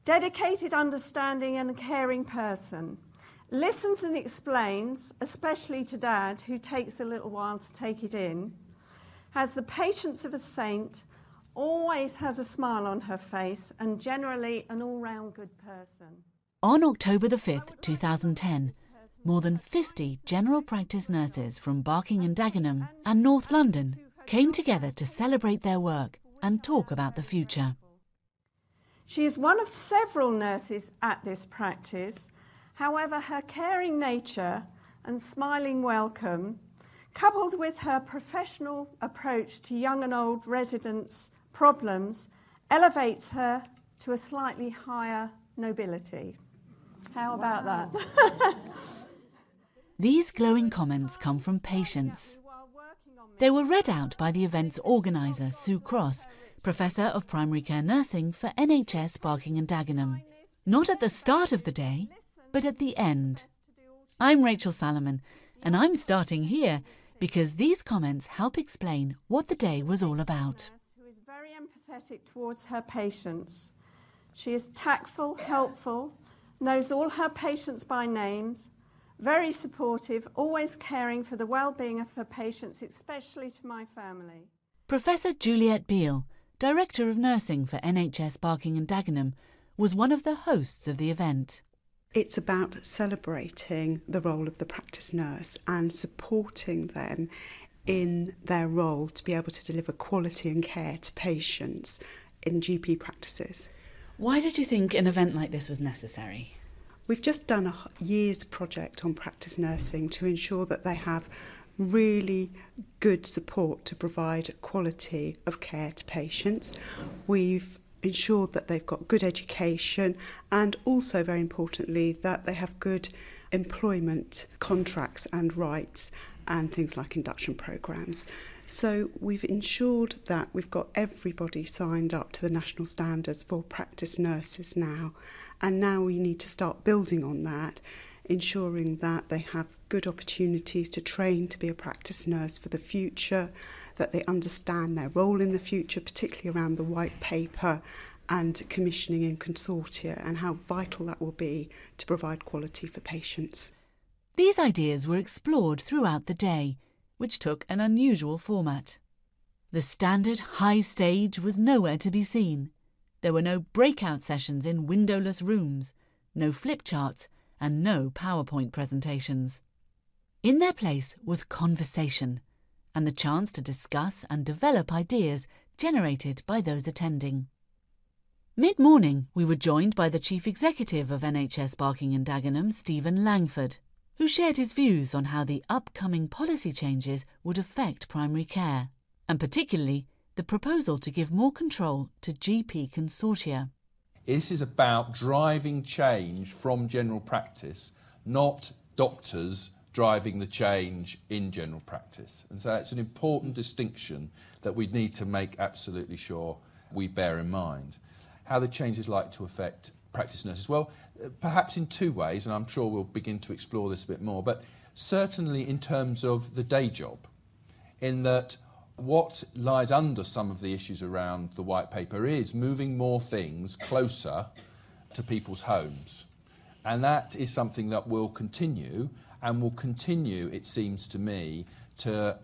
Dedicated, understanding and caring person. Listens and explains, especially to Dad, who takes a little while to take it in. Has the patience of a saint, always has a smile on her face, and generally an all-round good person. On October the 5th, 2010, more than 50 general practice nurses from Barking and Dagenham and North London came together to celebrate their work and talk about the future. She is one of several nurses at this practice. However, her caring nature and smiling welcome, coupled with her professional approach to young and old residents' problems, elevates her to a slightly higher nobility. How about that? These glowing comments come from patients. They were read out by the event's organiser, Sue Cross, Professor of Primary Care Nursing for NHS Barking and Dagenham. Not at the start of the day, but at the end. I'm Rachel Salomon, and I'm starting here because these comments help explain what the day was all about. Who is very empathetic towards her patients. She is tactful, helpful, knows all her patients by names, very supportive, always caring for the well-being of her patients, especially to my family. Professor Juliet Beale, Director of Nursing for NHS Barking and Dagenham, was one of the hosts of the event. It's about celebrating the role of the practice nurse and supporting them in their role to be able to deliver quality and care to patients in GP practices. Why did you think an event like this was necessary? We've just done a year's project on practice nursing to ensure that they have really good support to provide quality of care to patients. We've ensured that they've got good education and also, very importantly, that they have good employment contracts and rights and things like induction programmes. So we've ensured that we've got everybody signed up to the national standards for practice nurses now, and now we need to start building on that, ensuring that they have good opportunities to train to be a practice nurse for the future, that they understand their role in the future, particularly around the white paper and commissioning in consortia, and how vital that will be to provide quality for patients. These ideas were explored throughout the day, which took an unusual format. The standard high stage was nowhere to be seen. There were no breakout sessions in windowless rooms, no flip charts, and no PowerPoint presentations. In their place was conversation, and the chance to discuss and develop ideas generated by those attending. Mid-morning, we were joined by the Chief Executive of NHS Barking and Dagenham, Stephen Langford, who shared his views on how the upcoming policy changes would affect primary care, and particularly the proposal to give more control to GP consortia. This is about driving change from general practice, not doctors driving the change in general practice. And so it's an important distinction that we need to make absolutely sure we bear in mind. How the change is likely to affect practice nurses? Well, perhaps in two ways, and I'm sure we'll begin to explore this a bit more, but certainly in terms of the day job, in that what lies under some of the issues around the white paper is moving more things closer to people's homes. And that is something that will continue, it seems to me, to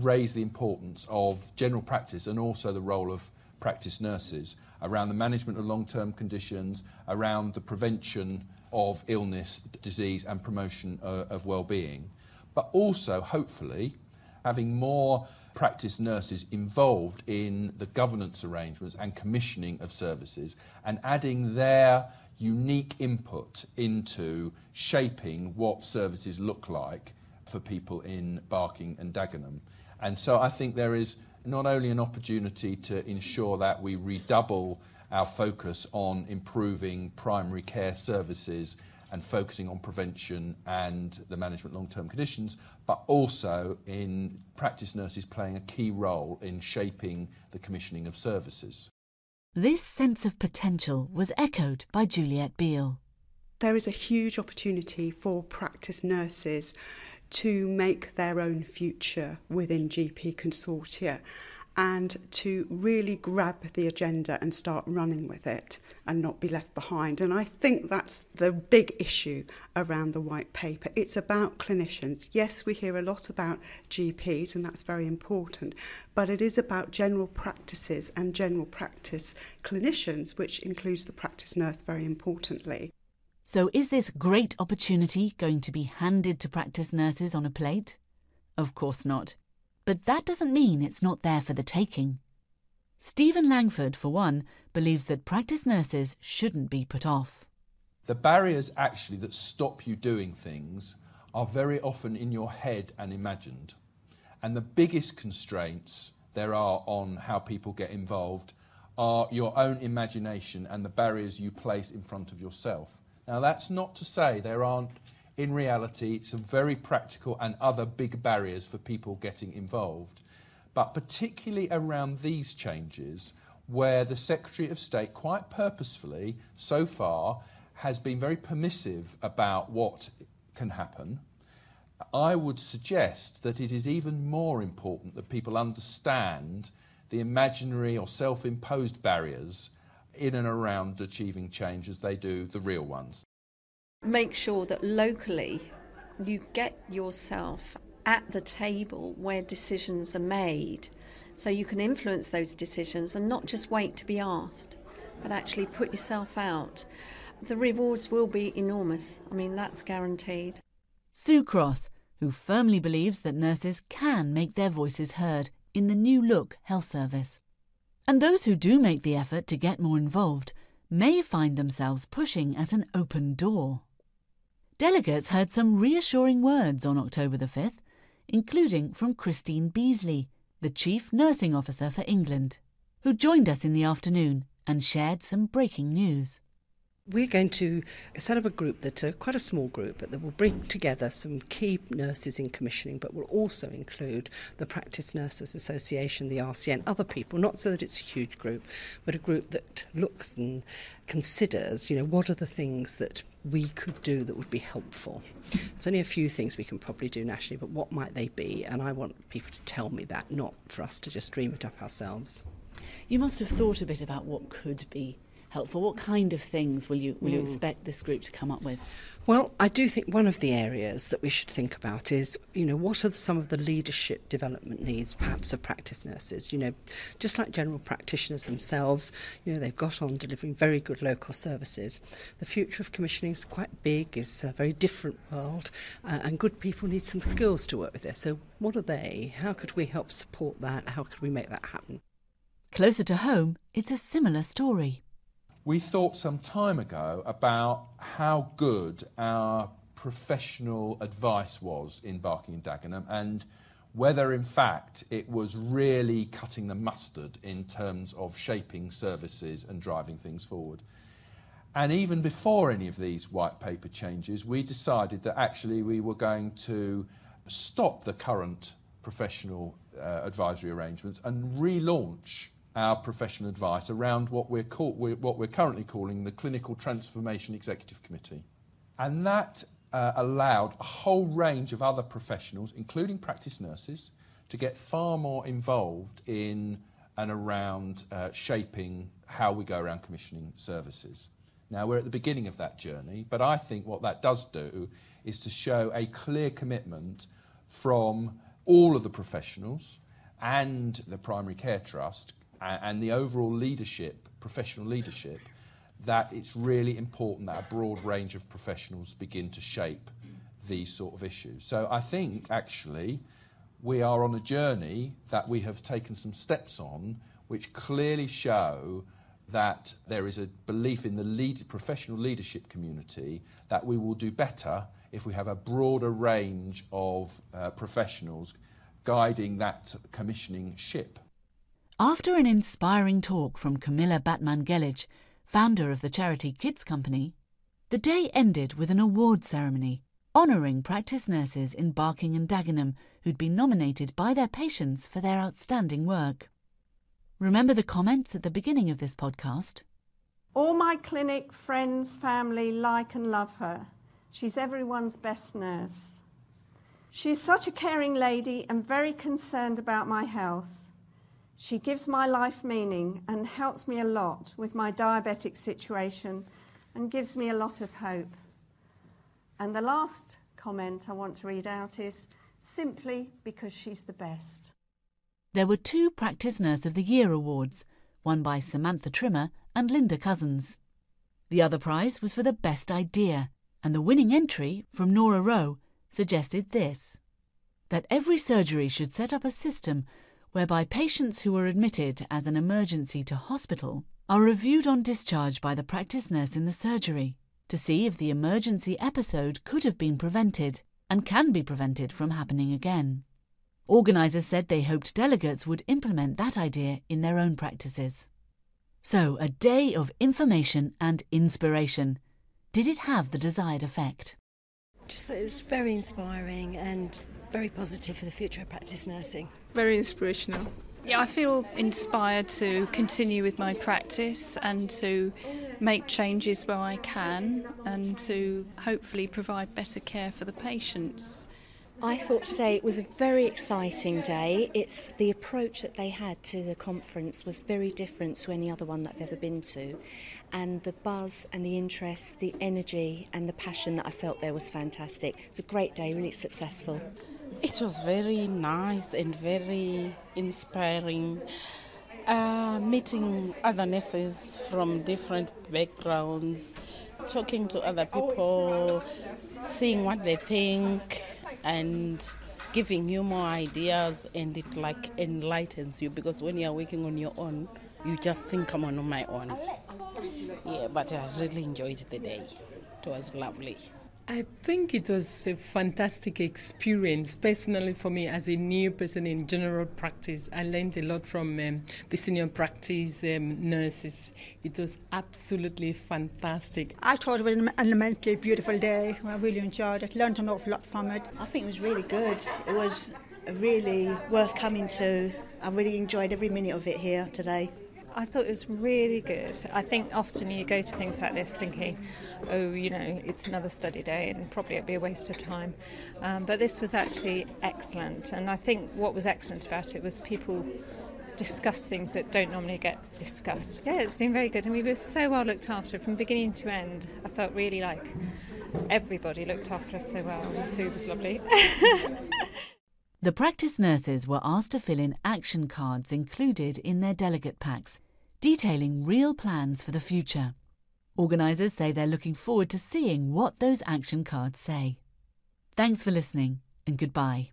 raise the importance of general practice and also the role of practice nurses around the management of long-term conditions, around the prevention of illness, disease and promotion of well-being. But also, hopefully, having more practice nurses involved in the governance arrangements and commissioning of services and adding their unique input into shaping what services look like for people in Barking and Dagenham. And so I think there is not only an opportunity to ensure that we redouble our focus on improving primary care services and focusing on prevention and the management of long-term conditions, but also in practice nurses playing a key role in shaping the commissioning of services. This sense of potential was echoed by Juliet Beale. There is a huge opportunity for practice nurses to make their own future within GP consortia. and to really grab the agenda and start running with it and not be left behind. And I think that's the big issue around the white paper. It's about clinicians. Yes, we hear a lot about GPs, and that's very important, but it is about general practices and general practice clinicians, which includes the practice nurse very importantly. So is this great opportunity going to be handed to practice nurses on a plate? Of course not. But that doesn't mean it's not there for the taking. Stephen Langford, for one, believes that practice nurses shouldn't be put off. The barriers actually that stop you doing things are very often in your head and imagined. And the biggest constraints there are on how people get involved are your own imagination and the barriers you place in front of yourself. Now, that's not to say there aren't, in reality, some very practical and other big barriers for people getting involved, but particularly around these changes where the Secretary of State quite purposefully so far has been very permissive about what can happen. I would suggest that it is even more important that people understand the imaginary or self-imposed barriers in and around achieving change as they do the real ones. Make sure that locally you get yourself at the table where decisions are made, so you can influence those decisions and not just wait to be asked, but actually put yourself out. The rewards will be enormous. I mean, that's guaranteed. Sue Cross, who firmly believes that nurses can make their voices heard in the new look health service. And those who do make the effort to get more involved may find themselves pushing at an open door. Delegates heard some reassuring words on October the 5th, including from Christine Beasley, the Chief Nursing Officer for England, who joined us in the afternoon and shared some breaking news. We're going to set up a group that's quite a small group, but that will bring together some key nurses in commissioning, but will also include the Practice Nurses Association, the RCN, other people, not so that it's a huge group, but a group that looks and considers, what are the things that we could do that would be helpful. There's only a few things we can probably do nationally, but what might they be? And I want people to tell me that, not for us to just dream it up ourselves. You must have thought a bit about what could be helpful. What kind of things will you expect this group to come up with? Well, I do think one of the areas that we should think about is, what are some of the leadership development needs, perhaps of practice nurses? Just like general practitioners themselves, they've got on delivering very good local services. The future of commissioning is quite big, it's a very different world, and good people need some skills to work with this. So what are they? How could we help support that? How could we make that happen? Closer to home, it's a similar story. We thought some time ago about how good our professional advice was in Barking and Dagenham and whether in fact it was really cutting the mustard in terms of shaping services and driving things forward. And even before any of these white paper changes, we decided that actually we were going to stop the current professional advisory arrangements and relaunch our professional advice around what we're currently calling the Clinical Transformation Executive Committee. And that allowed a whole range of other professionals, including practice nurses, to get far more involved in and around shaping how we go around commissioning services. Now, we're at the beginning of that journey, but I think what that does do is to show a clear commitment from all of the professionals and the Primary Care Trust and the overall leadership, professional leadership, that it's really important that a broad range of professionals begin to shape these sort of issues. So I think, actually, we are on a journey that we have taken some steps on which clearly show that there is a belief in the professional leadership community that we will do better if we have a broader range of professionals guiding that commissioning ship. After an inspiring talk from Camilla Batman-Gelich, founder of the charity Kids Company, the day ended with an award ceremony honouring practice nurses in Barking and Dagenham who'd been nominated by their patients for their outstanding work. Remember the comments at the beginning of this podcast? All my clinic friends, family like and love her. She's everyone's best nurse. She's such a caring lady and very concerned about my health. She gives my life meaning and helps me a lot with my diabetic situation and gives me a lot of hope. And the last comment I want to read out is, simply because she's the best. There were 2 Practice Nurse of the Year awards, one by Samantha Trimmer and Linda Cousins. The other prize was for the best idea, and the winning entry from Nora Rowe suggested this: that every surgery should set up a system whereby patients who are admitted as an emergency to hospital are reviewed on discharge by the practice nurse in the surgery to see if the emergency episode could have been prevented and can be prevented from happening again. Organisers said they hoped delegates would implement that idea in their own practices. So, a day of information and inspiration. Did it have the desired effect? Just thought it was very inspiring and very positive for the future of practice nursing. Very inspirational. Yeah, I feel inspired to continue with my practice and to make changes where I can and to hopefully provide better care for the patients. I thought today it was a very exciting day. It's the approach that they had to the conference was very different to any other one that I've ever been to. And the buzz and the interest, the energy and the passion that I felt there was fantastic. It was a great day, really successful. It was very nice and very inspiring. Meeting other nurses from different backgrounds, talking to other people, seeing what they think, and giving you more ideas, and it enlightens you, because when you're working on your own, you just think, I'm on my own. Yeah, but I really enjoyed the day. It was lovely. I think it was a fantastic experience, personally for me as a new person in general practice. I learned a lot from the senior practice nurses. It was absolutely fantastic. I thought it was an elementally beautiful day. I really enjoyed it, learned an awful lot from it. I think it was really good. It was really worth coming to. I really enjoyed every minute of it here today. I thought it was really good. I think often you go to things like this thinking, oh, it's another study day and probably it'd be a waste of time. But this was actually excellent. And I think what was excellent about it was people discuss things that don't normally get discussed. Yeah, it's been very good. And we were so well looked after from beginning to end. I felt really like everybody looked after us so well. And the food was lovely. The practice nurses were asked to fill in action cards included in their delegate packs, detailing real plans for the future. Organisers say they're looking forward to seeing what those action cards say. Thanks for listening, and goodbye.